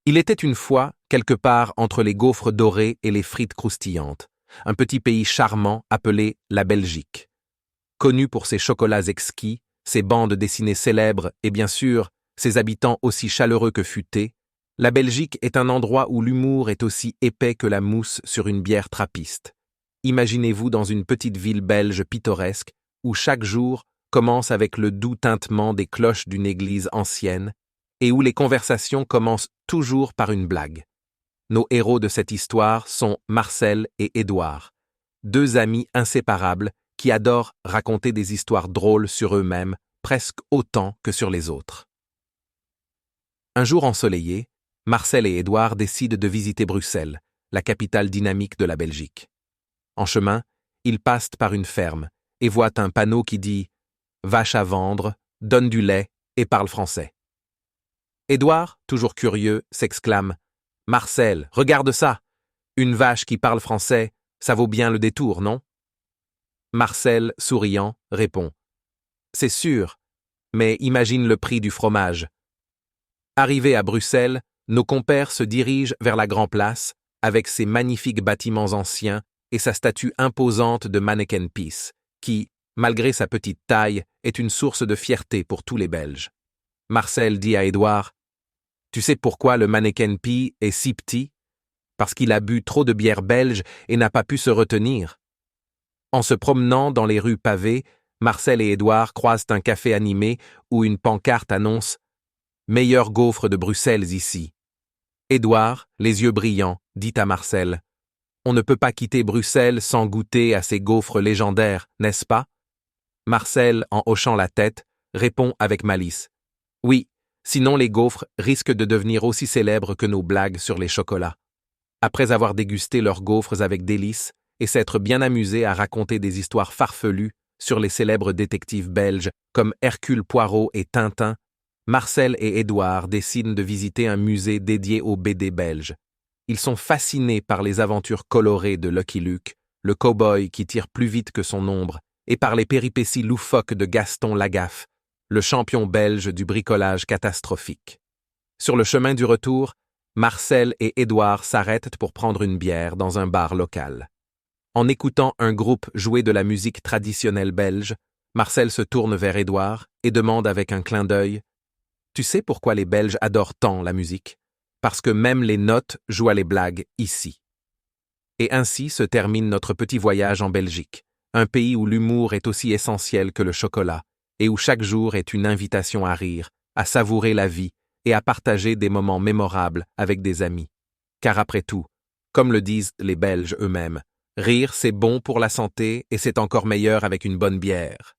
Il était une fois, quelque part entre les gaufres dorés et les frites croustillantes, un petit pays charmant appelé la Belgique. Connu pour ses chocolats exquis, ses bandes dessinées célèbres et bien sûr, ses habitants aussi chaleureux que futés, la Belgique est un endroit où l'humour est aussi épais que la mousse sur une bière trappiste. Imaginez-vous dans une petite ville belge pittoresque où chaque jour commence avec le doux tintement des cloches d'une église ancienne et où les conversations commencent toujours par une blague. Nos héros de cette histoire sont Marcel et Édouard, deux amis inséparables qui adorent raconter des histoires drôles sur eux-mêmes, presque autant que sur les autres. Un jour ensoleillé, Marcel et Édouard décident de visiter Bruxelles, la capitale dynamique de la Belgique. En chemin, ils passent par une ferme et voient un panneau qui dit « Vache à vendre, donne du lait et parle français ». Édouard, toujours curieux, s'exclame « Marcel, regarde ça! Une vache qui parle français, ça vaut bien le détour, non ?» Marcel, souriant, répond « C'est sûr, mais imagine le prix du fromage. » Arrivés à Bruxelles, nos compères se dirigent vers la Grand Place, avec ses magnifiques bâtiments anciens et sa statue imposante de Manneken Pis, qui, malgré sa petite taille, est une source de fierté pour tous les Belges. Marcel dit à Édouard « Tu sais pourquoi le Manneken Pis est si petit? Parce qu'il a bu trop de bière belge et n'a pas pu se retenir. » En se promenant dans les rues pavées, Marcel et Édouard croisent un café animé où une pancarte annonce « Meilleur gaufre de Bruxelles ici ». Édouard, les yeux brillants, dit à Marcel « On ne peut pas quitter Bruxelles sans goûter à ces gaufres légendaires, n'est-ce pas ?» Marcel, en hochant la tête, répond avec malice « Oui, sinon les gaufres risquent de devenir aussi célèbres que nos blagues sur les chocolats. » Après avoir dégusté leurs gaufres avec délice et s'être bien amusé à raconter des histoires farfelues sur les célèbres détectives belges comme Hercule Poirot et Tintin, Marcel et Édouard décident de visiter un musée dédié aux BD belges. Ils sont fascinés par les aventures colorées de Lucky Luke, le cow-boy qui tire plus vite que son ombre, et par les péripéties loufoques de Gaston Lagaffe, le champion belge du bricolage catastrophique. Sur le chemin du retour, Marcel et Édouard s'arrêtent pour prendre une bière dans un bar local. En écoutant un groupe jouer de la musique traditionnelle belge, Marcel se tourne vers Édouard et demande avec un clin d'œil « Tu sais pourquoi les Belges adorent tant la musique? Parce que même les notes jouent à les blagues ici. » Et ainsi se termine notre petit voyage en Belgique, un pays où l'humour est aussi essentiel que le chocolat et où chaque jour est une invitation à rire, à savourer la vie et à partager des moments mémorables avec des amis. Car après tout, comme le disent les Belges eux-mêmes, rire c'est bon pour la santé et c'est encore meilleur avec une bonne bière.